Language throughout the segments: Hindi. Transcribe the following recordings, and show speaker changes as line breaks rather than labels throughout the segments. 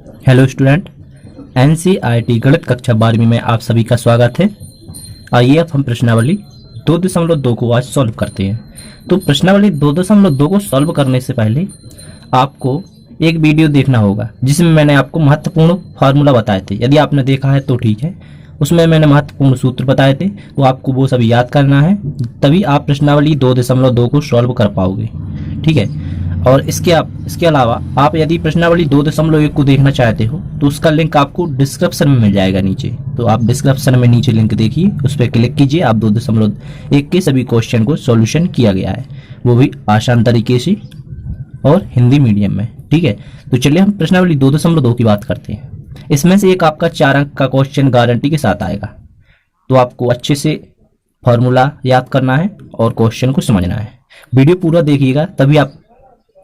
हेलो स्टूडेंट, एनसीईआरटी गणित कक्षा 12वीं में आप सभी का स्वागत है। आइए अब हम प्रश्नावली 2.2 को आज सॉल्व करते हैं। तो प्रश्नावली 2.2 को सॉल्व करने से पहले आपको एक वीडियो देखना होगा जिसमें मैंने आपको महत्वपूर्ण फार्मूला बताए थे। यदि आपने देखा है तो ठीक है, उसमें मैंने महत्वपूर्ण सूत्र बताए थे, तो आपको वो सभी याद करना है, तभी आप प्रश्नावली 2.2 को सॉल्व कर पाओगे। ठीक है। और इसके अलावा आप यदि प्रश्नावली 2.1 को देखना चाहते हो तो उसका लिंक आपको डिस्क्रिप्शन में मिल जाएगा नीचे। तो आप डिस्क्रिप्शन में नीचे लिंक देखिए, उस पर क्लिक कीजिए। आप 2.1 के सभी क्वेश्चन को सॉल्यूशन किया गया है, वो भी आसान तरीके से और हिंदी मीडियम में। ठीक है। तो चलिए हम प्रश्नावली 2.2 की बात करते हैं। इसमें से एक आपका 4 अंक का क्वेश्चन गारंटी के साथ आएगा, तो आपको अच्छे से फॉर्मूला याद करना है और क्वेश्चन को समझना है। वीडियो पूरा देखिएगा तभी आप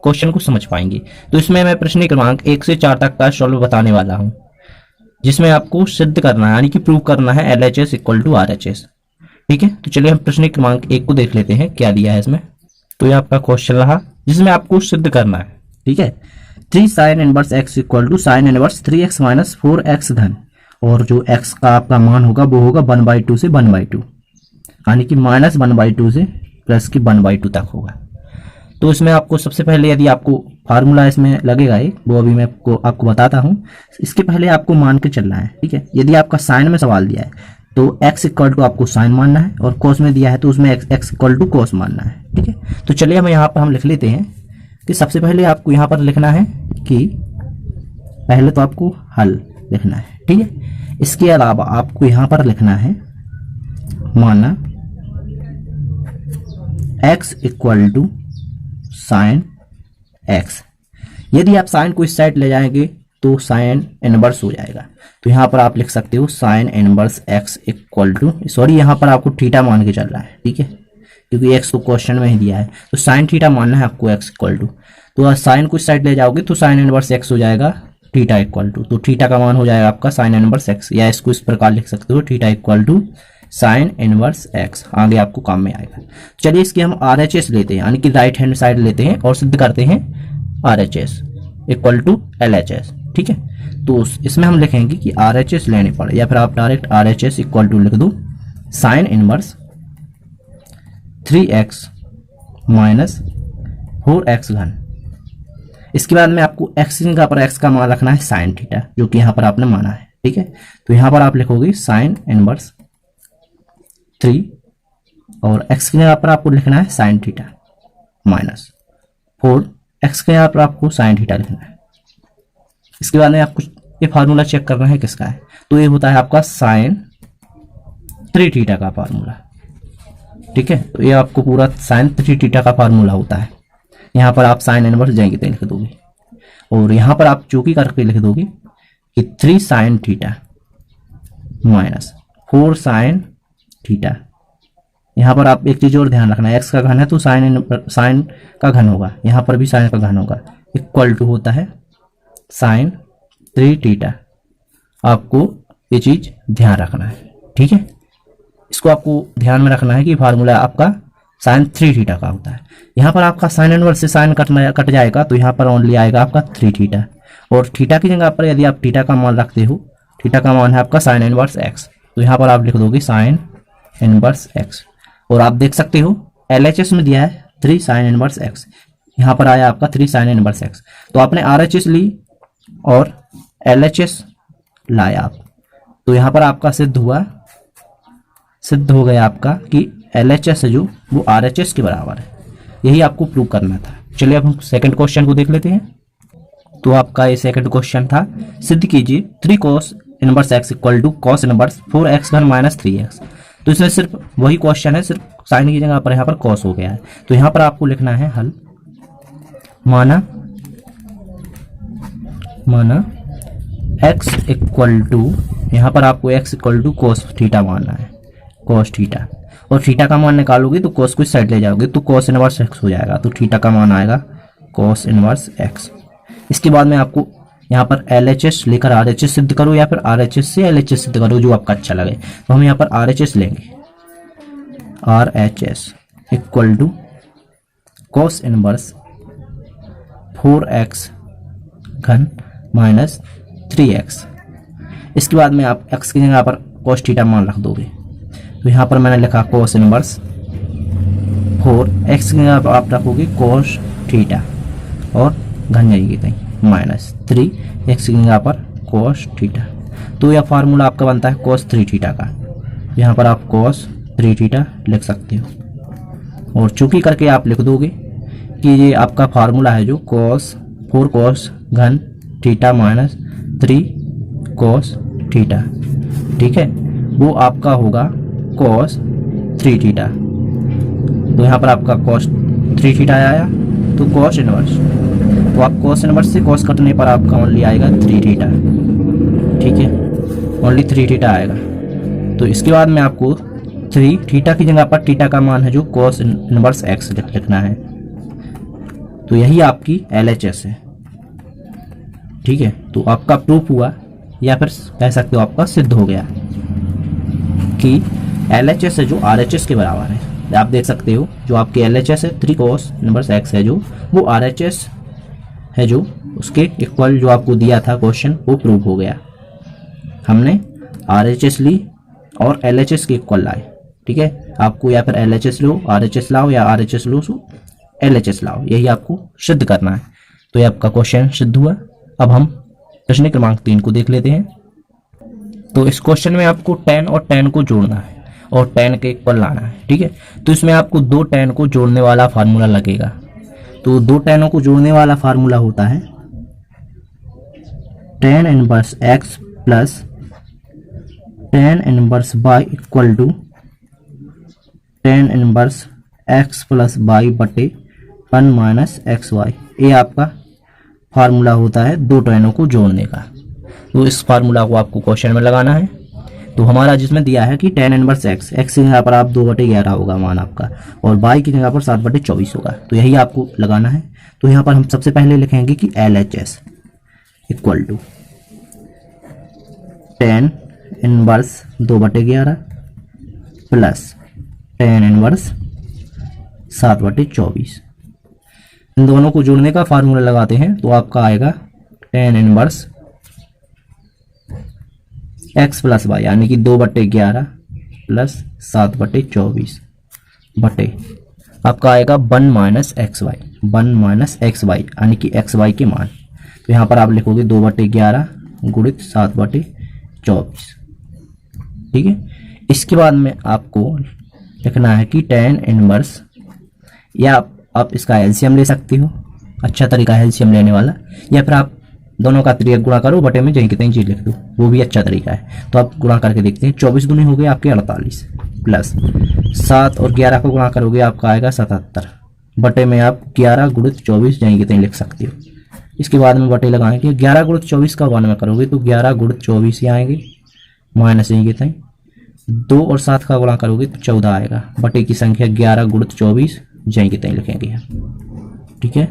क्वेश्चन को समझ पाएंगे। तो इसमें मैं प्रश्न क्रमांक 1 से 4 तक का सॉल्व बताने वाला हूं, जिसमें आपको सिद्ध करना है, यानी कि प्रूव करना है LHS इक्वल टू RHS। ठीक है। तो चलिए हम प्रश्न क्रमांक 1 को देख लेते हैं क्या दिया है इसमें। तो ये आपका क्वेश्चन रहा जिसमें आपको सिद्ध करना है। ठीक है। 3 sin inverse x equal to sin inverse 3x minus 4x घन, और जो x का आपका मान होगा वो होगा 1/2 से 1/2, यानी कि माइनस 1/2 से प्लस की 1/2 तक होगा। तो इसमें आपको सबसे पहले, यदि आपको फार्मूला इसमें लगेगा वो अभी मैं आपको बताता हूं। इसके पहले आपको मान के चलना है। ठीक है। यदि आपका साइन में सवाल दिया है तो x इक्वल टू आपको साइन मानना है, और cos में दिया है तो उसमें x इक्वल टू cos मानना है। ठीक है। तो चलिए हम यहाँ पर हम लिख लेते हैं कि सबसे पहले आपको यहाँ पर लिखना है कि पहले तो आपको हल लिखना है। ठीक है। इसके अलावा आपको यहाँ पर लिखना है माना x equal to sine x। यदि आप साइन को इस साइड ले जाएंगे तो साइन इनवर्स हो जाएगा। तो यहां पर आप लिख सकते हो sine inverse x equal to, sorry यहां पर आपको थीटा मान के चल रहा है। ठीक है, क्योंकि x को क्वेश्चन में ही दिया है, तो साइन थीटा मानना है आपको x इक्वल टू। तो साइन को इस साइड ले जाओगे तो साइन इनवर्स x हो जाएगा थीटा इक्वल टू, तो थीटा का मान हो जाएगा आपका साइन इनवर्स x, या इसको इस प्रकार लिख सकते हो theta equal to sine inverse x। आगे आपको काम में आएगा। चलिए इसके हम RHS लेते हैं, यानी कि राइट हैंड साइड लेते हैं और सिद्ध करते हैं RHS इक्वल टू LHS। ठीक है। तो इसमें हम लिखेंगे कि RHS लेने पड़े, या फिर आप डायरेक्ट RHS इक्वल टू लिख दो sine inverse 3x minus 4x घन। इसके बाद में आपको x का पर x का मान रखना है साइन थीटा, जो कि यहाँ पर आपने माना है। ठीक है। तो यहाँ पर आप लिखोगे साइन इनवर्स 3, और x के जगह पर आपको लिखना है साइन थीटा माइनस 4, x के जगह पर आपको साइन थीटा लिखना है। इसके बाद में आपको ये फार्मूला चेक करना है किसका है, तो ये होता है आपका साइन 3 थीटा का फार्मूला। ठीक है। तो ये आपको पूरा साइन 3 थीटा का फार्मूला होता है। यहाँ पर आप साइन इनवर्स जाएंगे तो लिख दोगे, और यहाँ पर आप चौकी करके लिख दोगे कि 3 sine theta minus 4 sine theta. यहाँ पर आप एक चीज और ध्यान रखना है, x का घन है तो साइन का घन होगा, यहाँ पर भी साइन का घन होगा, इक्वल टू होता है साइन 3 थीटा। आपको ये चीज ध्यान रखना है। ठीक है। इसको आपको ध्यान में रखना है कि फार्मूला आपका साइन 3 थीटा का होता है। यहाँ पर आपका साइन इनवर्स से साइन कट जाएगा, तो यहाँ पर ओनली आएगा आपका 3 थीटा, और थीटा की जगह पर यदि आप थीटा का मान रखते हो, थीटा का मान है आपका साइन इनवर्स x, तो यहाँ पर आप लिख दोगे साइन इनवर्स x। और आप देख सकते हो LHS में दिया है 3 साइन इनवर्स x, यहाँ पर आया आपका 3 साइन इनवर्स x। तो आपने RHS ली और LHS लाया आप, तो यहाँ पर आपका सिद्ध हो गया आपका कि LHS जो वो RHS के बराबर है। यही आपको प्रूव करना था। चलिए अब हम सेकंड क्वेश्चन को देख लेते हैं। तो आपका ये सेकंड क्वेश्चन था, सिद्ध कीजिए 3 cos inverse x equal to cos inverse 4x घन माइनस 3x। तो इसमें सिर्फ वही क्वेश्चन है, सिर्फ साइन की जगह पर यहाँ पर cos हो गया है। तो यहाँ पर आपको लिखना है हल माना x इक्वल टू, यहाँ पर आपको x equal to cos theta मानना है, cos थीटा, और थीटा का मान निकालोगे तो cos को इस साइड ले जाओगे तो cos इनवर्स x हो जाएगा, तो थीटा का मान आएगा cos इनवर्स x। इसके बाद में आपको यहाँ पर LHS लेकर RHS सिद्ध करो, या फिर RHS से LHS सिद्ध करो, जो आपका अच्छा लगे। तो हम यहाँ पर RHS लेंगे, RHS equal to cos inverse 4x घन माइनस 3x। इसके बाद में आप x की जगह पर cos थीटा मान रख दोगे, तो यहाँ पर मैंने लिखा cos इनवर्स 4x की जगह पर आप रखोगे cos थीटा और घन जाएगी कहीं माइनस 3x की जगह पर cos थीटा। तो यह फार्मूला आपका बनता है cos 3 थीटा का, यहाँ पर आप cos 3 थीटा लिख सकते हो। और चूंकि करके आप लिख दोगे कि ये आपका फार्मूला है जो4 cos घन थीटा माइनस 3 cos थीटा, ठीक है, वो आपका होगा cos 3 थीटा। तो यहाँ पर आपका cos 3 थीटा आया, तो cos इनवर्स, तो आप cos इनवर्स से cos कटने पर आपका ओनली आएगा 3 थीटा, ठीक है, ओनली 3 थीटा आएगा। तो इसके बाद में आपको 3 थीटा की जगह पर थीटा का मान है जो cos इनवर्स x लिखना है। तो यही आपकी LHS है, ठीक है। तो आपका प्रूफ हुआ, या फिर कह सकते हो आपका सिद्ध हो गया कि LHS है जो RHS के बराबर है। आप देख सकते हो जो आपकी LHS है 3 cos इनवर्स x है जो वो RHS है जो उसके इक्वल जो आपको दिया था क्वेश्चन वो प्रूव हो गया। हमने RHS ली और LHS के इक्वल लाए, ठीक है। आपको या फिर LHS लो RHS लाओ या RHS लो सो LHS लाओ, यही आपको सिद्ध करना है। तो ये आपका क्वेश्चन सिद्ध हुआ। अब हम प्रश्न क्रमांक 3 को देख लेते हैं। तो इस क्वेश्चन में आपको tan और tan को जोड़ना है और tan के इक्वल लाना है, ठीक है। तो इसमें आपको 2 tan को जोड़ने वाला फार्मूला लगेगा। तो 2 tan को जोड़ने वाला फार्मूला होता है tan inverse x plus tan inverse y equal to tan inverse x plus y बटे 1 माइनस एक्स वाई। ये आपका फार्मूला होता है 2 टैनों को जोड़ने का। तो इस फार्मूला को आपको क्वेश्चन में लगाना है। तो हमारा जिसमें दिया है कि tan इनवर्स x की जगह पर आप 2/11 होगा मान आपका, और y की जगह पर 7/24 होगा। तो यही आपको लगाना है। तो यहाँ पर हम सबसे पहले लिखेंगे कि LHS equal to tan inverse 2/11 plus tan inverse 7/24। इन दोनों को जोड़ने का फार्मूला लगाते हैं तो आपका आएगा tan inverse x plus y यानी कि 2/11 प्लस 7/24 बटे आपका आएगा 1 माइनस एक्स वाई यानी कि एक्स वाई के मान। तो यहाँ पर आप लिखोगे 2/11 गुणित 7/24, ठीक है। इसके बाद में आपको लिखना है कि tan इनवर्स, या आप इसका एलसीएम ले सकते हो, अच्छा तरीका है एलसीएम लेने वाला, या फिर आप दोनों का 3 गुणा करो बटे में जहीं कितनी चीज लिख दो, वो भी अच्छा तरीका है। तो आप गुणा करके देखते हैं। 24 दूनी हो गए आपके 48 प्लस 7 और 11 को गुणा करोगे आपका आएगा 77 बटे में आप 11 गुणित 24 जहीं कितनी लिख सकते हो। इसके बाद में बटे लगाएंगे 11 गुणित 24 का 1 में करोगे तो 11 गुणित 24 ही आएंगे माइनस यहीं कितनी 2 और 7 का गुणा करोगे तो 14 आएगा बटे की संख्या 11 गुणित 24 जहीं कितनी लिखेंगे, ठीक है।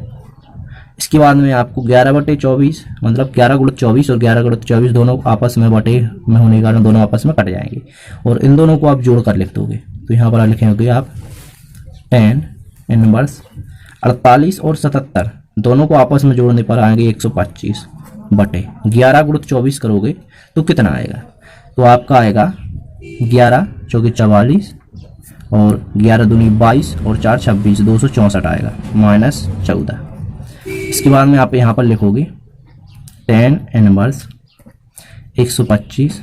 इसके बाद में आपको 11/24 मतलब 11 गुणित 24 और 11 गुणित 24 दोनों आपस में बटे में होने के कारण दोनों आपस में कट जाएंगे और इन दोनों को आप जोड़ कर लिख दोगे। तो यहाँ पर लिखेंगे आप tan इनवर्स 48 और 77 दोनों को आपस में जोड़ने पर आएंगे 125 बटे 11 गुणित 24 करोगे तो कितना आएगा, तो आपका आएगा 11 चौके 44 और 11 दूनी 22 और 4 26 264 आएगा माइनस 14। इसके बाद में आप यहाँ पर लिखोगे tan इनवर्स 125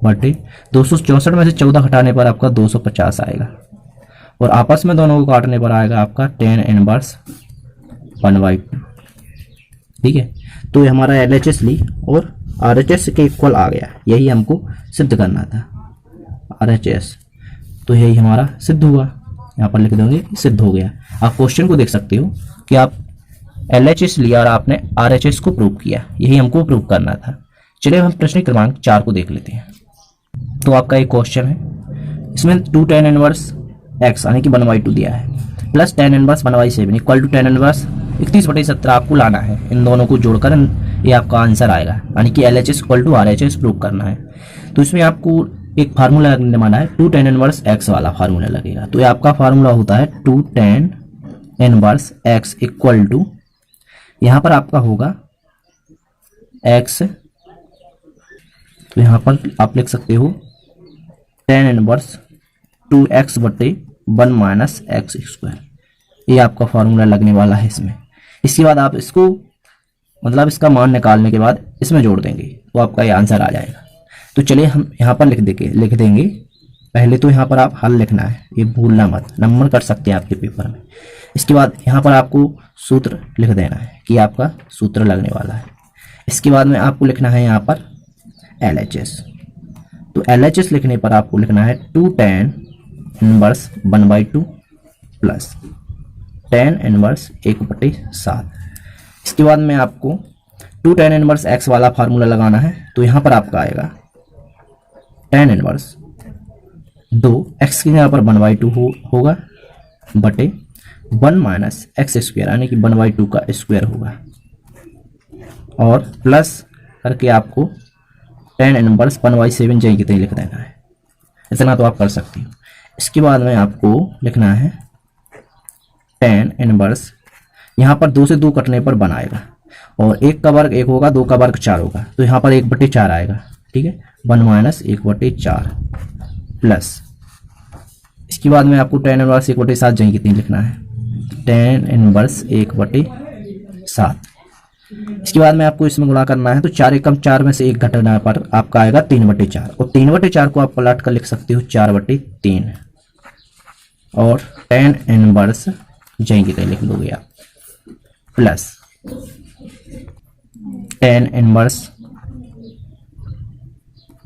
बटे 264 में से 14 घटाने पर आपका 250 आएगा और आपस में दोनों को काटने पर आएगा आपका tan इनवर्स 1/2, ठीक है। तो ये हमारा LHS ली और RHS के इक्वल आ गया, यही हमको सिद्ध करना था RHS। तो यही हमारा सिद्ध हुआ, यहाँ पर लिख देंगे सिद्ध हो गया। आप क्वेश्चन को देख सकते हो कि आप LHS लिया और आपने RHS को प्रूव किया, यही हमको प्रूव करना था। चलिए हम प्रश्न क्रमांक 4 को देख लेते हैं। तो आपका एक क्वेश्चन है, इसमें 2 tan इनवर्स x यानी कि 1/2 दिया है plus tan inverse 1/7 equal to tan inverse 31/17 आपको लाना है। इन दोनों को जोड़कर ये आपका आंसर आएगा, यानी कि LHS equal to RHS prove करना है। तो इसमें आपको एक फार्मूला लगने वाला है 2 tan इनवर्स x वाला फार्मूला लगेगा। तो ये आपका फार्मूला होता है 2 tan inverse x equal to, यहाँ पर आपका होगा x तो यहाँ पर आप लिख सकते हो tan इनवर्स 2x बटे 1 माइनस एक्स स्क्वायर। ये आपका फॉर्मूला लगने वाला है इसमें। इसके बाद आप इसको मतलब इसका मान निकालने के बाद इसमें जोड़ देंगे तो आपका ये आंसर आ जाएगा। तो चलिए हम यहाँ पर लिख देंगे। पहले तो यहाँ पर आप हल लिखना है, ये भूलना मत, नंबर कट सकते हैं आपके पेपर में। इसके बाद यहाँ पर आपको सूत्र लिख देना है कि आपका सूत्र लगने वाला है। इसके बाद में आपको लिखना है यहाँ पर LHS। तो LHS लिखने पर आपको लिखना है 2 tan inverse 1/2 plus tan inverse 1/7। इसके बाद में आपको 2 tan इनवर्स x वाला फार्मूला लगाना है। तो यहाँ पर आपका आएगा tan इनवर्स 2 x के यहाँ पर 1/2 होगा बटे 1 माइनस एक्स स्क्वायर यानी कि 1/2 का स्क्वायर होगा और प्लस करके आपको tan इनवर्स 1/7 चाहिए कितनी लिख देना है। इतना तो आप कर सकते हो। इसके बाद में आपको लिखना है tan इनवर्स, यहाँ पर 2 से 2 कटने पर 1 आएगा और 1 का वर्ग 1 होगा, 2 का वर्ग 4 होगा, तो यहाँ पर 1/4 आएगा। ठीक है, 1 माइनस 1/4 प्लस इसके बाद में आपको tan इनवर्स 1/7 चाहिए कितनी लिखना है, tan इनवर्स 1/7। इसके बाद में आपको इसमें गुणा करना है। तो 4 एकम 4 में से 1 घटाने पर आपका आएगा 3/4 और 3/4 को आप पलट कर लिख सकते हो 4/3 और tan इनवर्स जहीं कितने लिख दोगे आप प्लस tan इनवर्स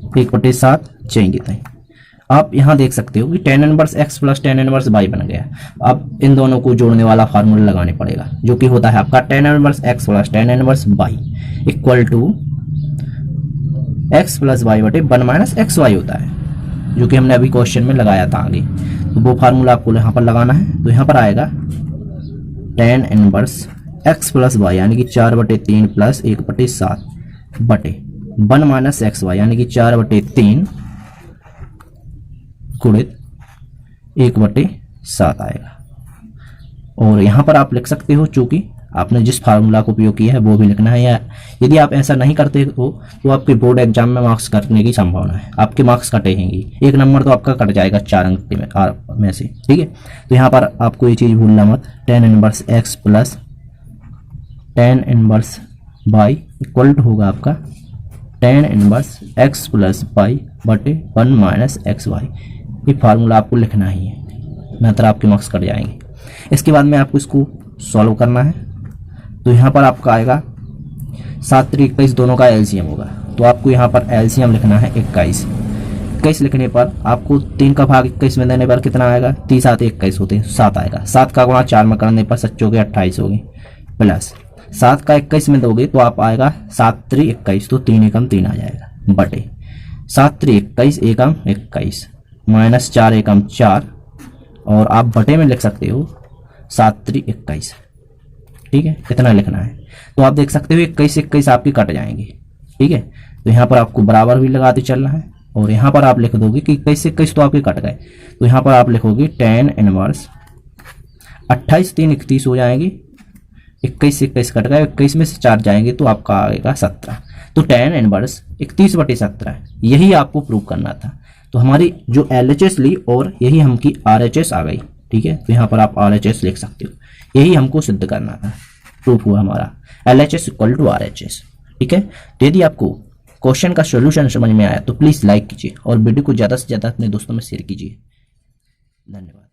1/7 जहीं कितने। आप यहाँ देख सकते हो कि tan inverse x plus tan inverse y बन गया। अब इन दोनों को जोड़ने वाला फार्मूला लगाने पड़ेगा जो कि होता है आपका tan inverse x plus tan inverse y equal to x plus y बटे 1 माइनस एक्स वाई होता है, जो कि हमने अभी क्वेश्चन में लगाया था आगे। तो वो फार्मूला आपको यहाँ पर लगाना है। तो यहाँ पर आएगा tan inverse x plus y यानी कि 4/3 प्लस 1/7 बटे 1 माइनस एक्स वाई यानी कि 4/3 गुणित 1/7 आएगा। और यहाँ पर आप लिख सकते हो चूंकि आपने जिस फार्मूला को उपयोग किया है वो भी लिखना है, या यदि आप ऐसा नहीं करते हो तो आपके बोर्ड एग्जाम में मार्क्स कटने की संभावना है, आपके मार्क्स कटेंगे, 1 नंबर तो आपका कट जाएगा 4 अंक में से। ठीक है, तो यहाँ पर आपको ये चीज़ भूलना मत, tan inverse x plus tan inverse y equal to होगा आपका tan inverse x plus y बटे 1 माइनस एक्स वाई। ये फार्मूला आपको लिखना ही है, नहीं तो आपके मार्क्स कट जाएंगे। इसके बाद में आपको इसको सॉल्व करना है। तो यहाँ पर आपका आएगा 7 3 21 दोनों का एलसीएम होगा। तो आपको यहाँ पर एलसीएम लिखना है 21 लिखने पर आपको 3 का भाग 21 में देने पर कितना आएगा, 3 7 21 होते हैं 7 आएगा। 7 का गुणा 4 में करने पर 7 चौके 28 होगी प्लस 7 का 21 में दोगे तो आप आएगा 7 3 21, तो 3 एकम 3 आ जाएगा बटे 7 3 21 एकम 21 माइनस 4 एकम 4 और आप बटे में लिख सकते हो 7 3 21। ठीक है, इतना लिखना है। तो आप देख सकते हो 21 21 आपके कट जाएंगे। ठीक है, तो यहाँ पर आपको बराबर भी लगाते चलना है और यहाँ पर आप लिख दोगे कि 21 21 तो आपके कट गए। तो यहाँ पर आप लिखोगे tan इनवर्स 28 3 31 हो जाएंगे, 21 21 कट गए, 21 में से 4 जाएंगे तो आपका आएगा 17। तो tan इनवर्स 31/17 यही आपको प्रूव करना था। तो हमारी जो LHS ली और यही हमकी RHS आ गई। ठीक है, तो यहाँ पर आप RHS लिख सकते हो, यही हमको सिद्ध करना था। प्रूफ हुआ हमारा LHS इक्वल टू RHS। ठीक है, तो यदि आपको क्वेश्चन का सॉल्यूशन समझ में आया तो प्लीज़ लाइक कीजिए और वीडियो को ज़्यादा से ज़्यादा अपने दोस्तों में शेयर कीजिए। धन्यवाद।